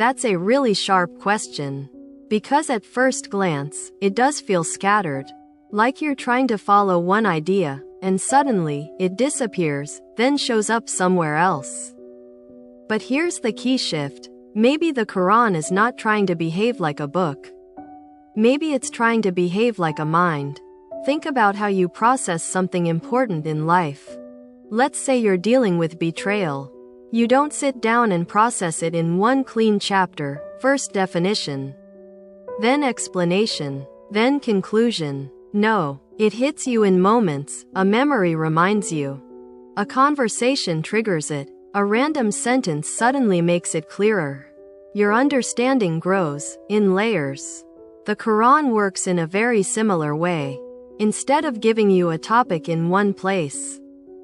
That's a really sharp question. Because at first glance, it does feel scattered. Like you're trying to follow one idea, and suddenly, it disappears, then shows up somewhere else. But here's the key shift. Maybe the Quran is not trying to behave like a book. Maybe it's trying to behave like a mind. Think about how you process something important in life. Let's say you're dealing with betrayal. You don't sit down and process it in one clean chapter, first definition, then explanation, then conclusion. No, it hits you in moments, a memory reminds you. A conversation triggers it, a random sentence suddenly makes it clearer. Your understanding grows, in layers. The Quran works in a very similar way. Instead of giving you a topic in one place,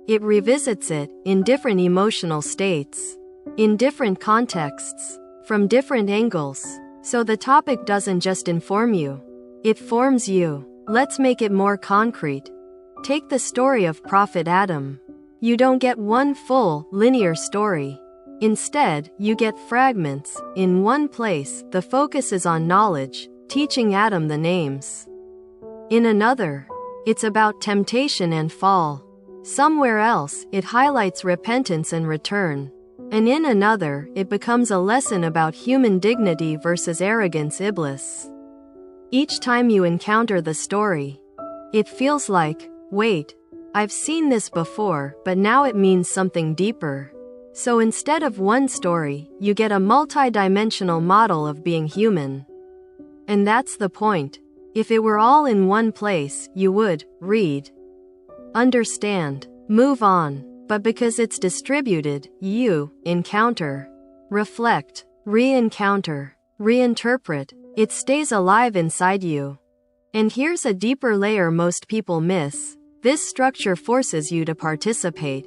it revisits it, in different emotional states, in different contexts, from different angles. So the topic doesn't just inform you, it forms you. Let's make it more concrete. Take the story of Prophet Adam. You don't get one full, linear story. Instead, you get fragments. In one place, the focus is on knowledge, teaching Adam the names. In another, it's about temptation and fall. Somewhere else, it highlights repentance and return. And in another, it becomes a lesson about human dignity versus arrogance iblis. Each time you encounter the story, it feels like, wait, I've seen this before, but now it means something deeper. So instead of one story, you get a multi-dimensional model of being human. And that's the point. If it were all in one place, you would read, understand, move on. But because it's distributed, you encounter, reflect, re-encounter, reinterpret. It stays alive inside you. And here's a deeper layer most people miss. This structure forces you to participate.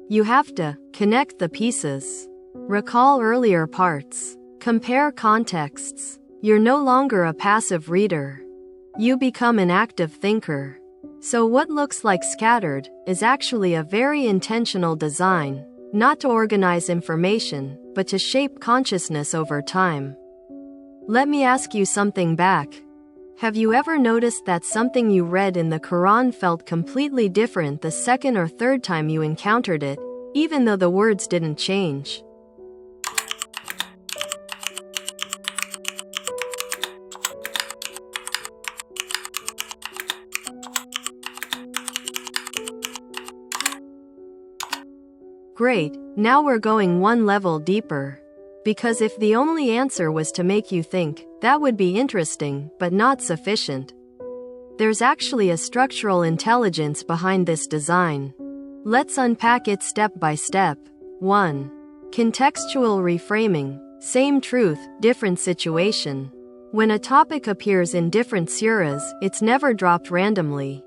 You have to connect the pieces, recall earlier parts, compare contexts. You're no longer a passive reader. You become an active thinker. So what looks like scattered is actually a very intentional design, not to organize information, but to shape consciousness over time. Let me ask you something back. Have you ever noticed that something you read in the Quran felt completely different the second or third time you encountered it, even though the words didn't change? Great, now we're going one level deeper. Because if the only answer was to make you think, that would be interesting, but not sufficient. There's actually a structural intelligence behind this design. Let's unpack it step by step. 1. Contextual reframing. Same truth, different situation. When a topic appears in different surahs, it's never dropped randomly.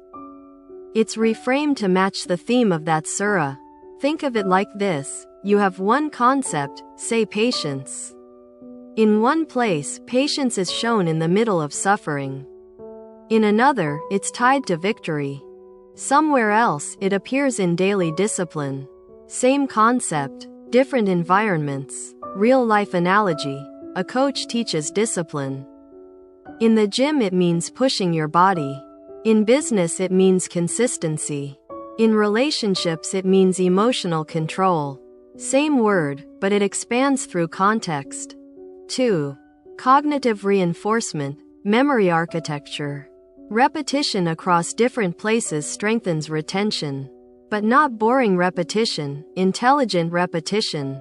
It's reframed to match the theme of that surah. Think of it like this. You have one concept, say patience. In one place, patience is shown in the middle of suffering. In another, it's tied to victory. Somewhere else, it appears in daily discipline. Same concept, different environments. Real-life analogy. A coach teaches discipline. In the gym, it means pushing your body. In business, it means consistency. In relationships, it means emotional control. Same word, but it expands through context. 2. Cognitive reinforcement, memory architecture. Repetition across different places strengthens retention. But not boring repetition, intelligent repetition.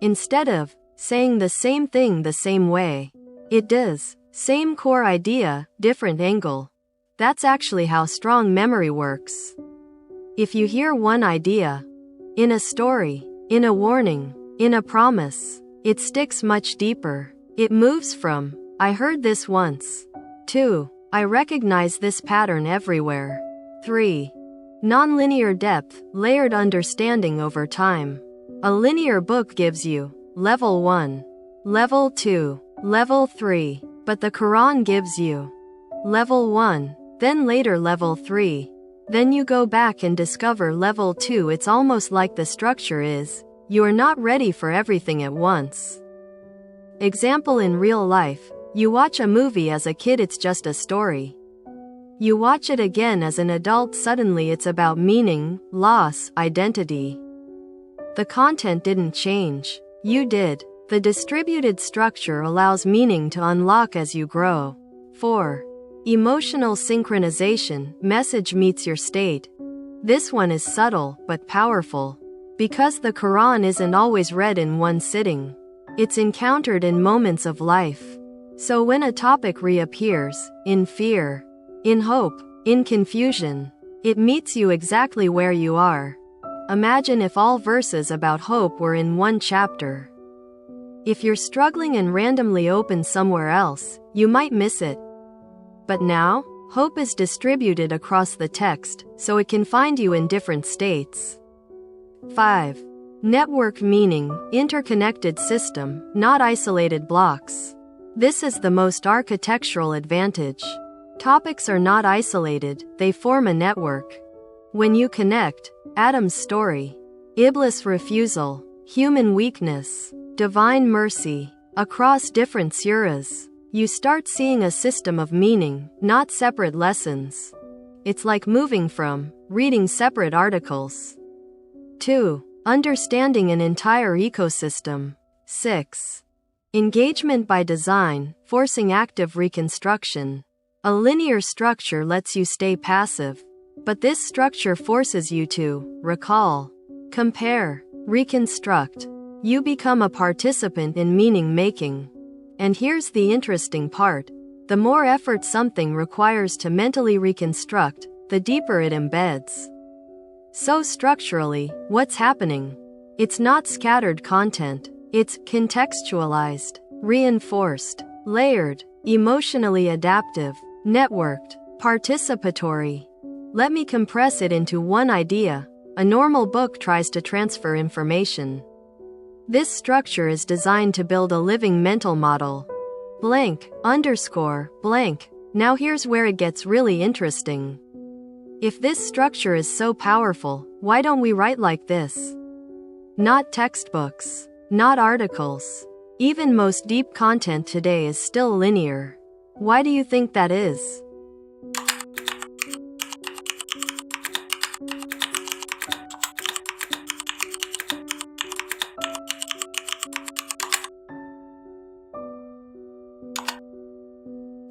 Instead of saying the same thing the same way, it does. Same core idea, different angle. That's actually how strong memory works. If you hear one idea, in a story, in a warning, in a promise, it sticks much deeper. It moves from, I heard this once, to, I recognize this pattern everywhere. 3. Nonlinear depth, layered understanding over time. A linear book gives you, level 1, level 2, level 3, but the Quran gives you, level 1, then later level 3. Then you go back and discover level 2. It's almost like the structure is, you are not ready for everything at once. Example in real life, you watch a movie as a kid, it's just a story. You watch it again as an adult, suddenly it's about meaning, loss, identity. The content didn't change. You did. The distributed structure allows meaning to unlock as you grow. 4. Emotional synchronization, message meets your state. This one is subtle, but powerful. Because the Qur'an isn't always read in one sitting. It's encountered in moments of life. So when a topic reappears, in fear, in hope, in confusion, it meets you exactly where you are. Imagine if all verses about hope were in one chapter. If you're struggling and randomly open somewhere else, you might miss it. But now, hope is distributed across the text, so it can find you in different states. 5. Network meaning, interconnected system, not isolated blocks. This is the most architectural advantage. Topics are not isolated, they form a network. When you connect, Adam's story, Iblis' refusal, human weakness, divine mercy, across different surahs, you start seeing a system of meaning, not separate lessons. It's like moving from reading separate articles. 2. Understanding an entire ecosystem. 6. Engagement by design, forcing active reconstruction. A linear structure lets you stay passive, but this structure forces you to recall, compare, reconstruct. You become a participant in meaning making. And here's the interesting part. The more effort something requires to mentally reconstruct, the deeper it embeds. So structurally, what's happening? It's not scattered content. It's contextualized, reinforced, layered, emotionally adaptive, networked, participatory. Let me compress it into one idea. A normal book tries to transfer information. This structure is designed to build a living mental model. Blank, underscore, blank. Now here's where it gets really interesting. If this structure is so powerful, why don't we write like this? Not textbooks, not articles. Even most deep content today is still linear. Why do you think that is?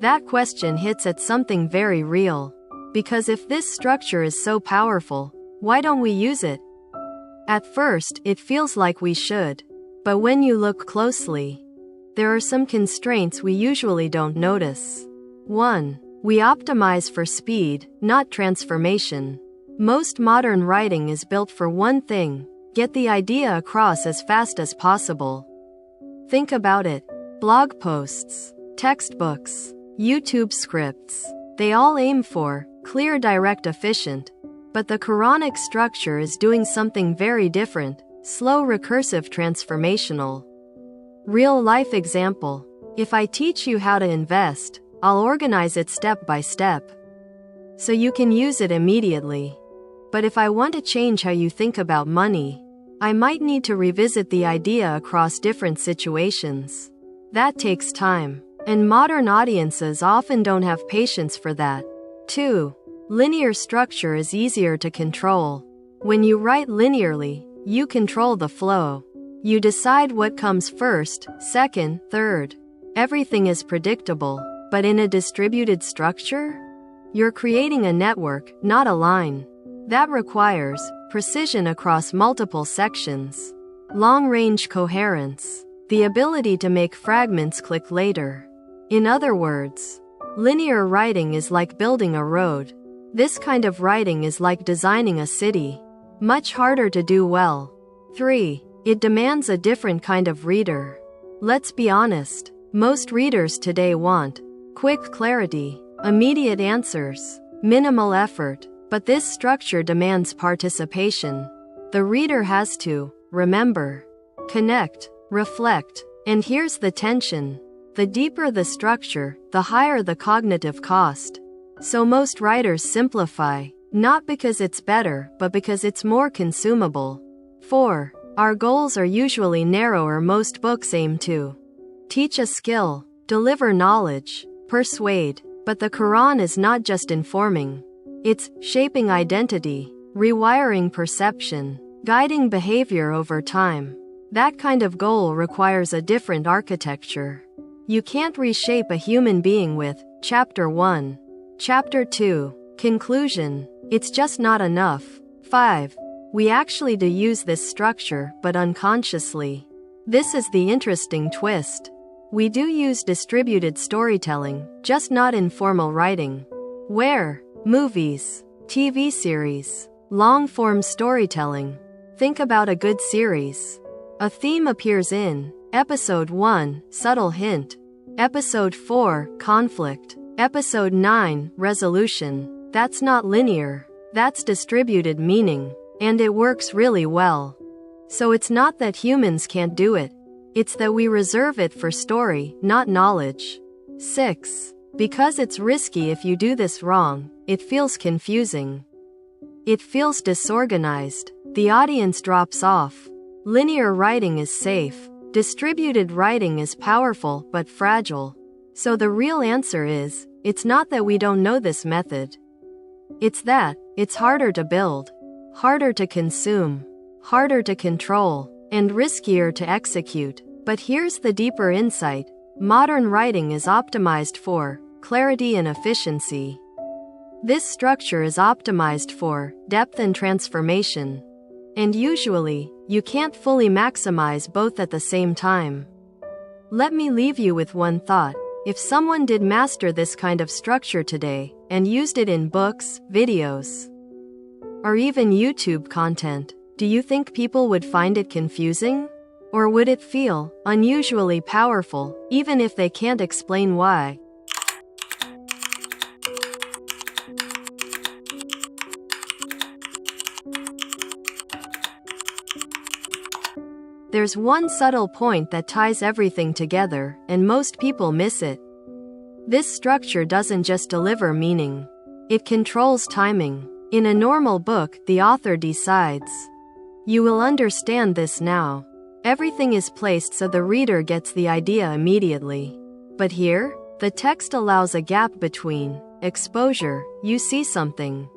That question hits at something very real. Because if this structure is so powerful, why don't we use it? At first, it feels like we should. But when you look closely, there are some constraints we usually don't notice. 1. We optimize for speed, not transformation. Most modern writing is built for one thing: get the idea across as fast as possible. Think about it. Blog posts, textbooks, YouTube scripts. They all aim for clear, direct, efficient. But the Quranic structure is doing something very different: slow, recursive, transformational. Real life example. If I teach you how to invest, I'll organize it step by step, so you can use it immediately. But if I want to change how you think about money, I might need to revisit the idea across different situations. That takes time, and modern audiences often don't have patience for that. 2. Linear structure is easier to control. When you write linearly, you control the flow. You decide what comes first, second, third. Everything is predictable. But in a distributed structure, you're creating a network, not a line. That requires precision across multiple sections, long-range coherence, the ability to make fragments click later. In other words, linear writing is like building a road. This kind of writing is like designing a city. Much harder to do well. 3. It demands a different kind of reader. Let's be honest, most readers today want quick clarity, immediate answers, minimal effort. But this structure demands participation. The reader has to remember, connect, reflect. And here's the tension. The deeper the structure, the higher the cognitive cost. So most writers simplify, not because it's better, but because it's more consumable. 4. Our goals are usually narrower. Most books aim to teach a skill, deliver knowledge, persuade. But the Qur'an is not just informing. It's shaping identity, rewiring perception, guiding behavior over time. That kind of goal requires a different architecture. You can't reshape a human being with Chapter 1, Chapter 2, Conclusion. It's just not enough. 5. We actually do use this structure, but unconsciously. This is the interesting twist. We do use distributed storytelling, just not in formal writing. Where? Movies, TV series, long-form storytelling. Think about a good series. A theme appears in Episode 1, subtle hint. Episode 4, conflict. Episode 9, resolution. That's not linear. That's distributed meaning. And it works really well. So it's not that humans can't do it. It's that we reserve it for story, not knowledge. 6. Because it's risky if you do this wrong, it feels confusing. It feels disorganized. The audience drops off. Linear writing is safe. Distributed writing is powerful but fragile. So the real answer is, it's not that we don't know this method. It's that it's harder to build, harder to consume, harder to control, and riskier to execute. But here's the deeper insight. Modern writing is optimized for clarity and efficiency. This structure is optimized for depth and transformation. And usually, you can't fully maximize both at the same time. Let me leave you with one thought. If someone did master this kind of structure today, and used it in books, videos, or even YouTube content, do you think people would find it confusing? Or would it feel unusually powerful, even if they can't explain why? There's one subtle point that ties everything together, and most people miss it. This structure doesn't just deliver meaning. It controls timing. In a normal book, the author decides. You will understand this now. Everything is placed so the reader gets the idea immediately. But here, the text allows a gap between exposure, you see something,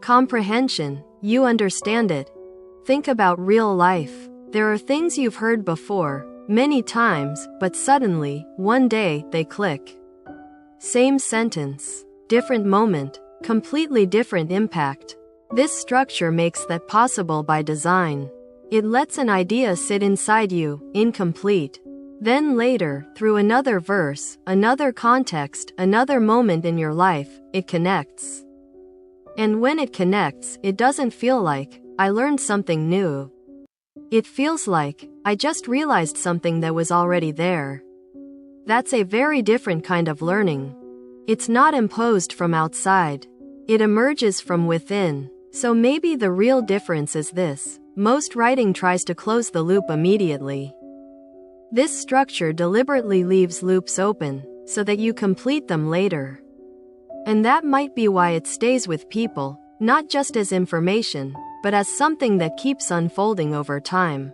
comprehension, you understand it. Think about real life. There are things you've heard before, many times, but suddenly, one day, they click. Same sentence, different moment, completely different impact. This structure makes that possible by design. It lets an idea sit inside you, incomplete. Then later, through another verse, another context, another moment in your life, it connects. And when it connects, it doesn't feel like, I learned something new. It feels like, I just realized something that was already there. That's a very different kind of learning. It's not imposed from outside. It emerges from within. So maybe the real difference is this. Most writing tries to close the loop immediately. This structure deliberately leaves loops open, so that you complete them later. And that might be why it stays with people, not just as information, but as something that keeps unfolding over time.